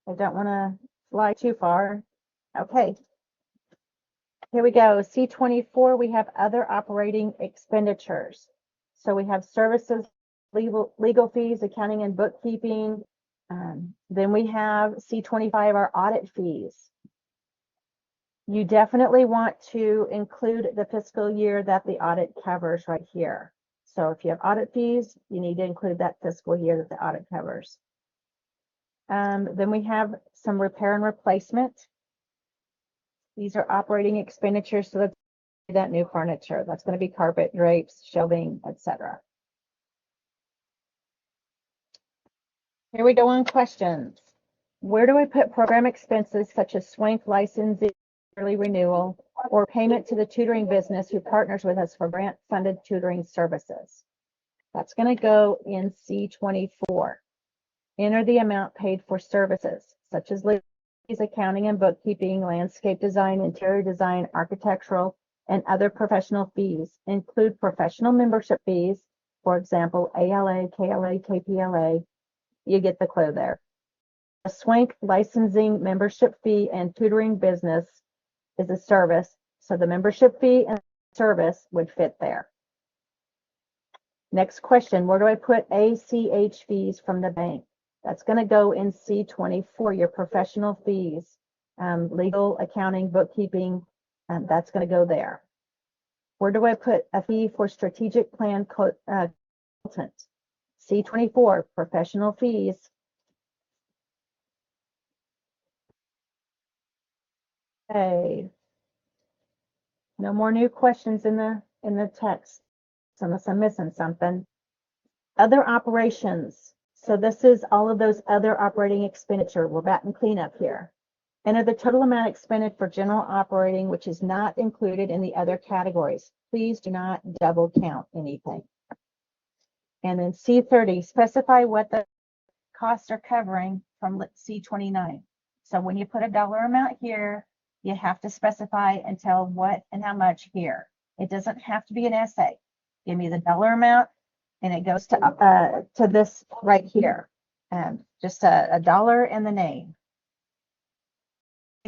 I don't want to fly too far. Okay. Here we go. C24, we have other operating expenditures. So we have services, legal fees, accounting and bookkeeping. Then we have C25, our audit fees. You definitely want to include the fiscal year that the audit covers right here. So if you have audit fees, you need to include that fiscal year that the audit covers. Then we have some repair and replacement. These are operating expenditures, so that's that new furniture. That's going to be carpet, drapes, shelving, etc. Here we go on questions. Where do I put program expenses such as Swank licensing, yearly renewal, or payment to the tutoring business who partners with us for grant-funded tutoring services? That's going to go in C24. Enter the amount paid for services such as accounting and bookkeeping, landscape design, interior design, architectural, and other professional fees. Include professional membership fees, for example, ALA, KLA, KPLA. You get the clue there. A Swank licensing membership fee and tutoring business is a service, so the membership fee and service would fit there. Next question, where do I put ACH fees from the bank? That's going to go in C24, your professional fees, legal, accounting, bookkeeping, that's going to go there. Where do I put a fee for strategic plan consultant? C24, professional fees. Okay. No more new questions in the text, unless I'm missing something. Other operations. So this is all of those other operating expenditure. We're back in cleanup here. Enter the total amount expended for general operating, which is not included in the other categories. Please do not double count anything. And then C30, specify what the costs are covering from C29. So when you put a dollar amount here, you have to specify and tell what and how much here. It doesn't have to be an essay. Give me the dollar amount and it goes to this right here. Just a dollar and the name.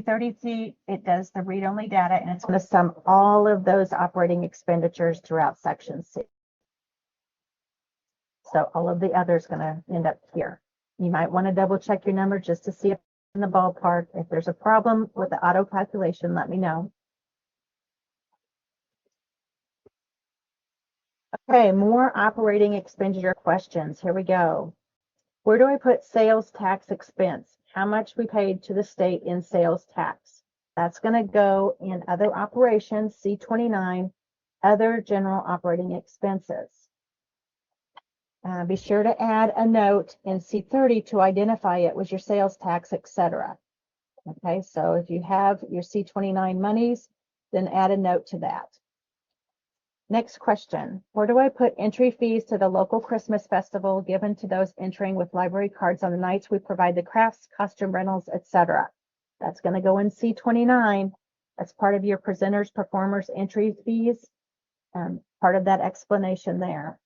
30C, it does the read-only data, and it's going to sum all of those operating expenditures throughout section C. So all of the others going to end up here. You might want to double check your number just to see if in the ballpark. If there's a problem with the auto calculation, let me know. Okay, more operating expenditure questions. Here we go. Where do I put sales tax expense? How much we paid to the state in sales tax? That's going to go in other operations, C29, other general operating expenses. Be sure to add a note in C30 to identify it was your sales tax, etc. Okay, so if you have your C29 monies, then add a note to that. Next question, where do I put entry fees to the local Christmas festival given to those entering with library cards on the nights we provide the crafts, costume rentals, etc.? That's going to go in C29. That's part of your presenters, performers, entry fees, part of that explanation there.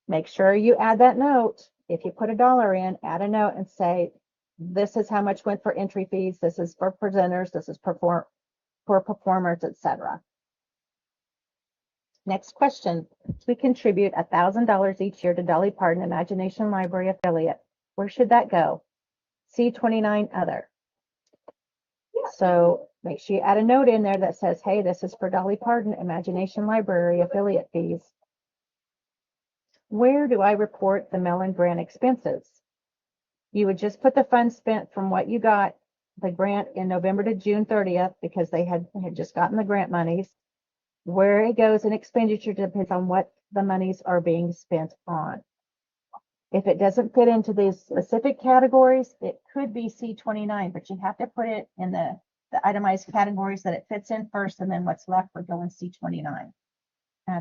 Make sure you add that note. If you put a dollar in, add a note and say, this is how much went for entry fees, this is for presenters, this is for performers, etc. Next question. We contribute $1,000 each year to Dolly Parton Imagination Library affiliate. Where should that go? C29 other. So make sure you add a note in there that says, hey, this is for Dolly Parton Imagination Library affiliate fees. Where do I report the Mellon grant expenses? You would just put the funds spent from what you got the grant in November to June 30th because they had just gotten the grant monies. Where it goes in expenditure depends on what the monies are being spent on. If it doesn't fit into these specific categories, it could be C29, but you have to put it in the itemized categories that it fits in first, and then what's left would go in C29.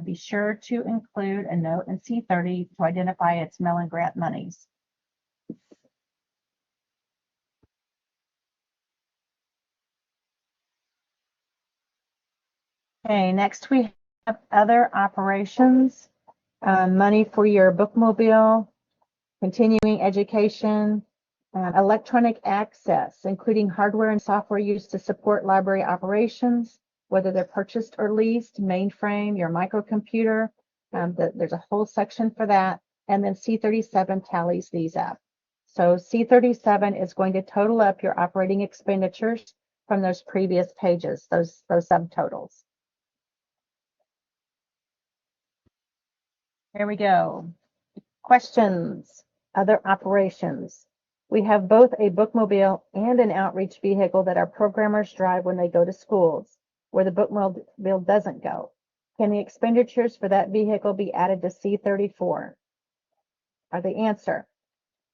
Be sure to include a note in C30 to identify its Mellon grant monies. Okay, next we have other operations, money for your bookmobile, continuing education, electronic access, including hardware and software used to support library operations, whether they're purchased or leased, mainframe, your microcomputer. There's a whole section for that. And then C37 tallies these up. So C37 is going to total up your operating expenditures from those previous pages, those subtotals. Here we go. Questions, other operations. We have both a bookmobile and an outreach vehicle that our programmers drive when they go to schools, where the bookmobile doesn't go. Can the expenditures for that vehicle be added to C34? The answer,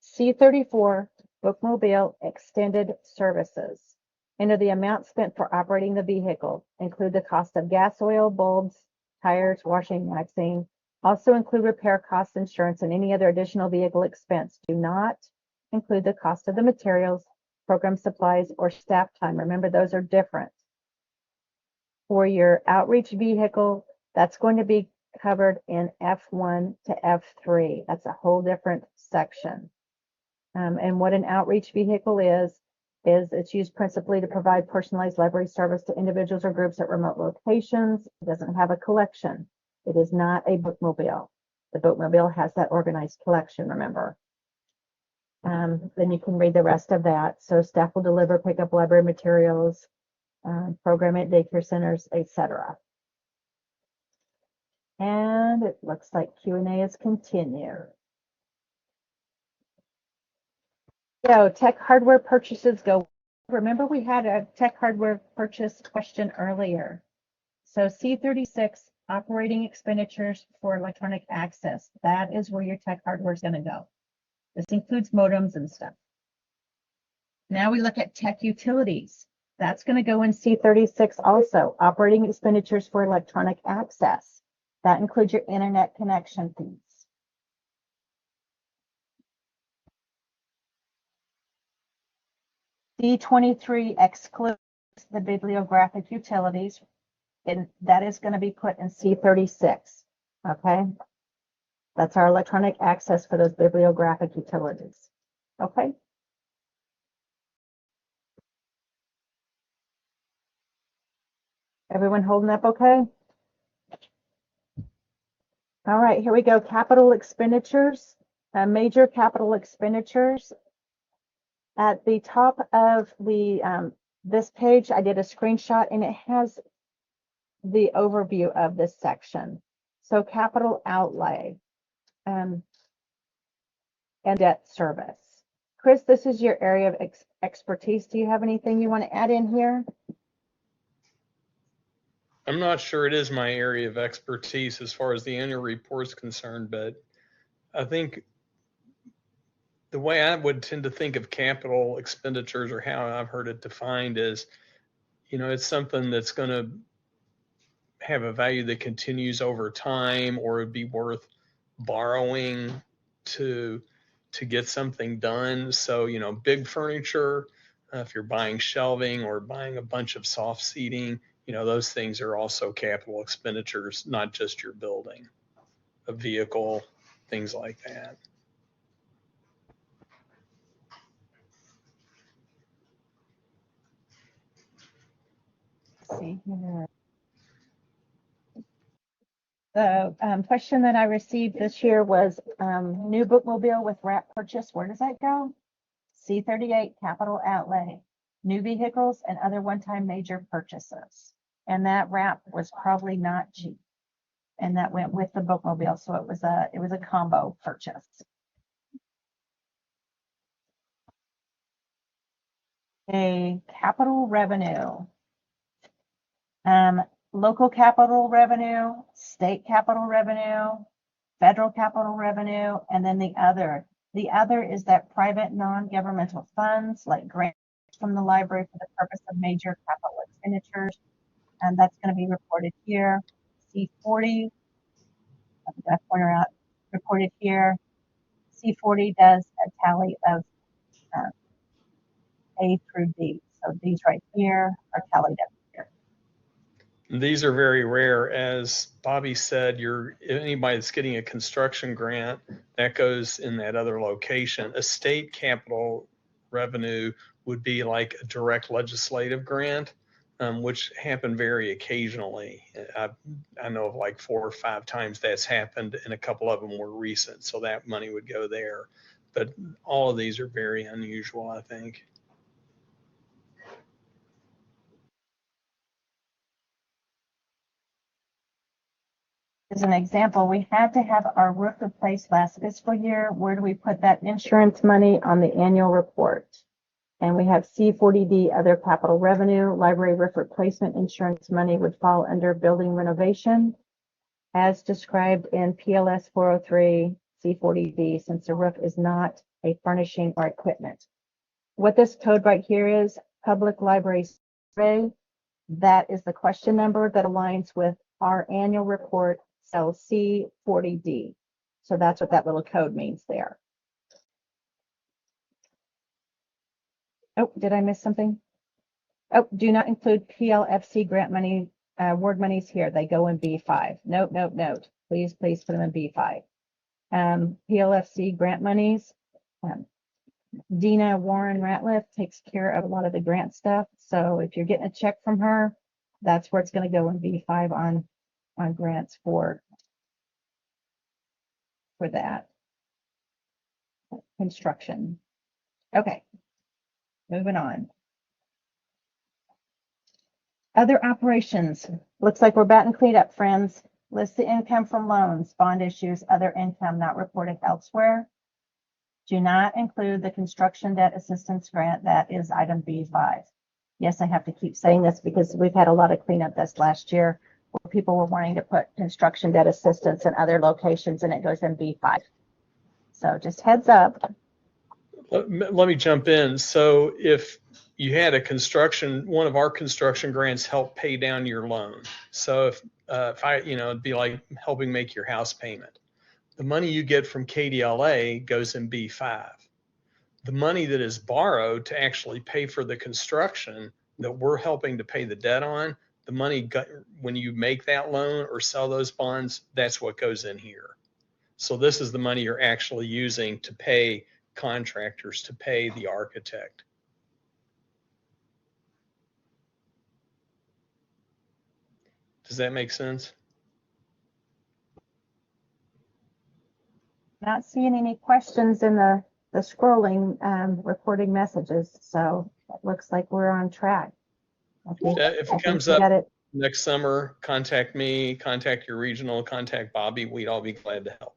C34, bookmobile extended services. Enter the amount spent for operating the vehicle. Include the cost of gas, oil, bulbs, tires, washing, waxing. Also include repair costs, insurance, and any other additional vehicle expense. Do not include the cost of the materials, program supplies, or staff time. Remember, those are different. For your outreach vehicle, that's going to be covered in F1 to F3. That's a whole different section. And what an outreach vehicle is it's used principally to provide personalized library service to individuals or groups at remote locations. It doesn't have a collection. It is not a bookmobile. The bookmobile has that organized collection, remember. Then you can read the rest of that. So staff will deliver, pick up library materials, program at daycare centers, etc. And it looks like Q&A is continued. So tech hardware purchases go. Remember we had a tech hardware purchase question earlier. So C36, operating expenditures for electronic access. That is where your tech hardware is going to go. This includes modems and stuff. Now we look at tech utilities. That's going to go in C36 also, operating expenditures for electronic access. That includes your internet connection fees. C23 excludes the bibliographic utilities, and that is going to be put in C36. Okay, that's our electronic access for those bibliographic utilities. Okay. Everyone holding up okay? All right, here we go. Capital expenditures, major capital expenditures. At the top of the this page, I did a screenshot and it has the overview of this section. So capital outlay and debt service. Chris, this is your area of expertise. Do you have anything you want to add in here? I'm not sure it is my area of expertise as far as the annual report's concerned, but I think the way I would tend to think of capital expenditures, or how I've heard it defined, is, it's something that's going to have a value that continues over time, or it'd be worth borrowing to get something done. So, big furniture, if you're buying shelving or buying a bunch of soft seating, those things are also capital expenditures, not just your building, a vehicle, things like that. Let's see here. The question that I received this year was new bookmobile with wrap purchase. Where does that go? C38 capital outlay, new vehicles and other one-time major purchases. And that wrap was probably not cheap. And that went with the bookmobile. So it was a combo purchase. A capital revenue. Local capital revenue, state capital revenue, federal capital revenue, and then the other. The other is that private non-governmental funds like grants from the library for the purpose of major capital expenditures. And that's going to be reported here. C40, that pointer out, reported here. C40 does a tally of A through D. So these right here are tallied up here. These are very rare. As Bobbie said, anybody that's getting a construction grant, that goes in that other location. A state capital revenue would be like a direct legislative grant, which happen very occasionally. I know of like 4 or 5 times that's happened, and a couple of them were recent, so that money would go there. But all of these are very unusual, I think. As an example, we had to have our roof replaced last fiscal year. Where do we put that insurance money? On the annual report? And we have C40D, other capital revenue. Library roof replacement insurance money would fall under building renovation, as described in PLS 403 C40D, since the roof is not a furnishing or equipment. What this code right here is, public library survey. That is the question number that aligns with our annual report, cell C40D. So that's what that little code means there. Oh, did I miss something? Oh, do not include PLFC grant money, award monies here. They go in B5. Note. Please put them in B5. PLFC grant monies. Dina Warren Ratliff takes care of a lot of the grant stuff. So if you're getting a check from her, that's where it's going to go in B5 on grants for that construction. Okay, moving on. Other operations. Looks like we're batting cleanup, friends. List the income from loans, bond issues, other income not reported elsewhere. Do not include the construction debt assistance grant. That is item B5. Yes, I have to keep saying this because we've had a lot of cleanup this last year where people were wanting to put construction debt assistance in other locations, and it goes in B5. So just heads up. Let me jump in. So if you had one of our construction grants help pay down your loan. So if it'd be like helping make your house payment. The money you get from KDLA goes in B5. the money that is borrowed to actually pay for the construction that we're helping to pay the debt on, the money, when you make that loan or sell those bonds, that's what goes in here. So this is the money you're actually using to pay contractors, to pay the architect. Does that make sense? Not seeing any questions in the scrolling recording messages, so it looks like we're on track. If it comes we up got it. next summer, contact me, contact your regional, contact Bobbie. We'd all be glad to help.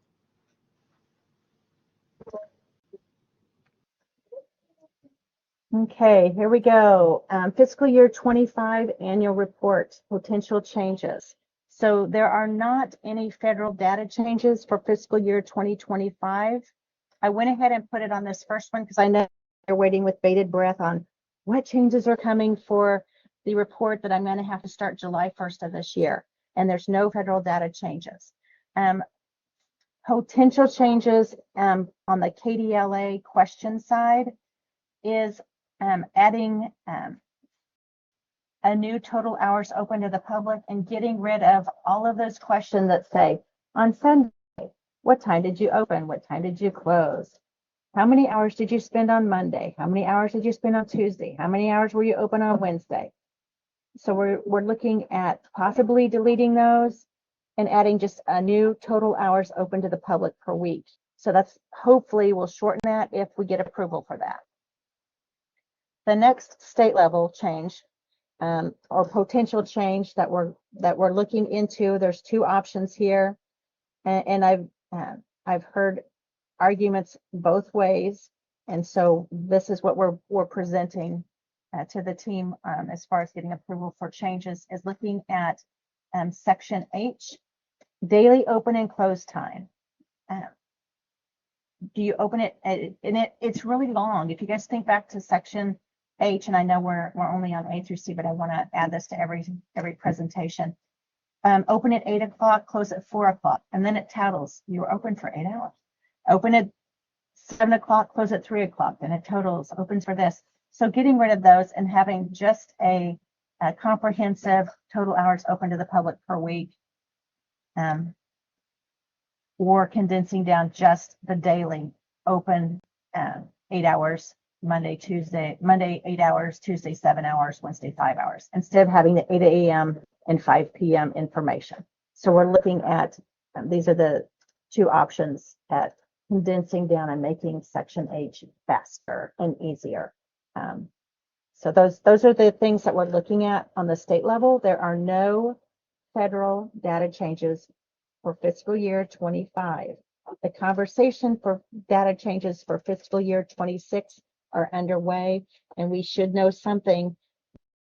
Okay, here we go. Fiscal year 25 annual report, potential changes. So there are not any federal data changes for fiscal year 2025. I went ahead and put it on this first one because I know they're waiting with bated breath on what changes are coming for the report that I'm going to have to start July 1st of this year. And there's no federal data changes. Potential changes on the KDLA question side is adding a new total hours open to the public and getting rid of all of those questions that say, on Sunday, what time did you open? What time did you close? How many hours did you spend on Monday? How many hours did you spend on Tuesday? How many hours were you open on Wednesday? So we're looking at possibly deleting those and adding just a new total hours open to the public per week. So that's hopefully we'll shorten that if we get approval for that. The next state level change or potential change that we're looking into, there's two options here, and I've heard arguments both ways, and so this is what we're presenting to the team as far as getting approval for changes, is looking at section H, daily open and close time. Do you open it? And it's really long. If you guys think back to section H, and I know we're only on A through C, but I want to add this to every presentation. Open at 8 o'clock, close at 4 o'clock, and then it totals. You were open for 8 hours. Open at 7 o'clock, close at 3 o'clock, then it totals. Opens for this. So getting rid of those and having just a comprehensive total hours open to the public per week, or condensing down just the daily open 8 hours. Monday, 8 hours, Tuesday, 7 hours, Wednesday, 5 hours, instead of having the 8 a.m. and 5 p.m. information. So we're looking at, these are the two options at condensing down and making section H faster and easier. So those are the things that we're looking at on the state level. There are no federal data changes for fiscal year 25. The conversation for data changes for fiscal year 26 are underway, and we should know something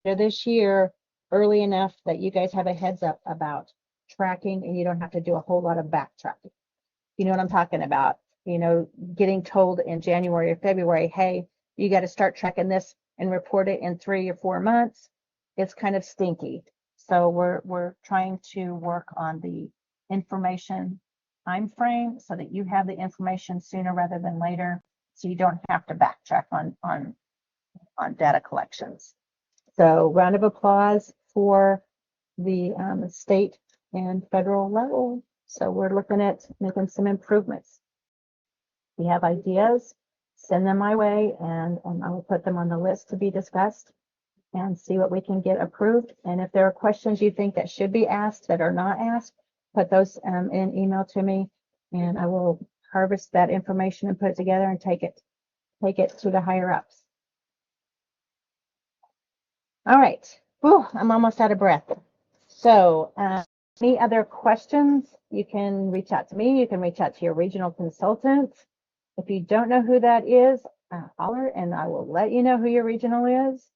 this year early enough that you guys have a heads up about tracking, and you don't have to do a whole lot of backtracking. You know what I'm talking about? You know, getting told in January or February, hey, you got to start tracking this and report it in 3 or 4 months. It's kind of stinky. So we're trying to work on the information time frame so that you have the information sooner rather than later, so you don't have to backtrack on data collections. So round of applause for the state and federal level. So we're looking at making some improvements. If you have ideas, send them my way, and I will put them on the list to be discussed and see what we can get approved. And if there are questions you think that should be asked that are not asked, put those in email to me, and I will harvest that information and put it together and take it to the higher ups. All right. Whew, I'm almost out of breath. So any other questions, you can reach out to me. You can reach out to your regional consultant. If you don't know who that is, holler and I will let you know who your regional is.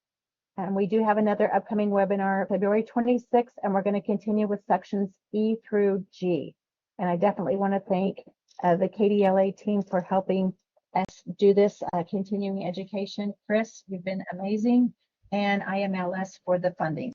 And we do have another upcoming webinar February 26th, and we're going to continue with sections E through G. And I definitely want to thank the KDLA team for helping us do this continuing education. Chris, you've been amazing, and IMLS for the funding.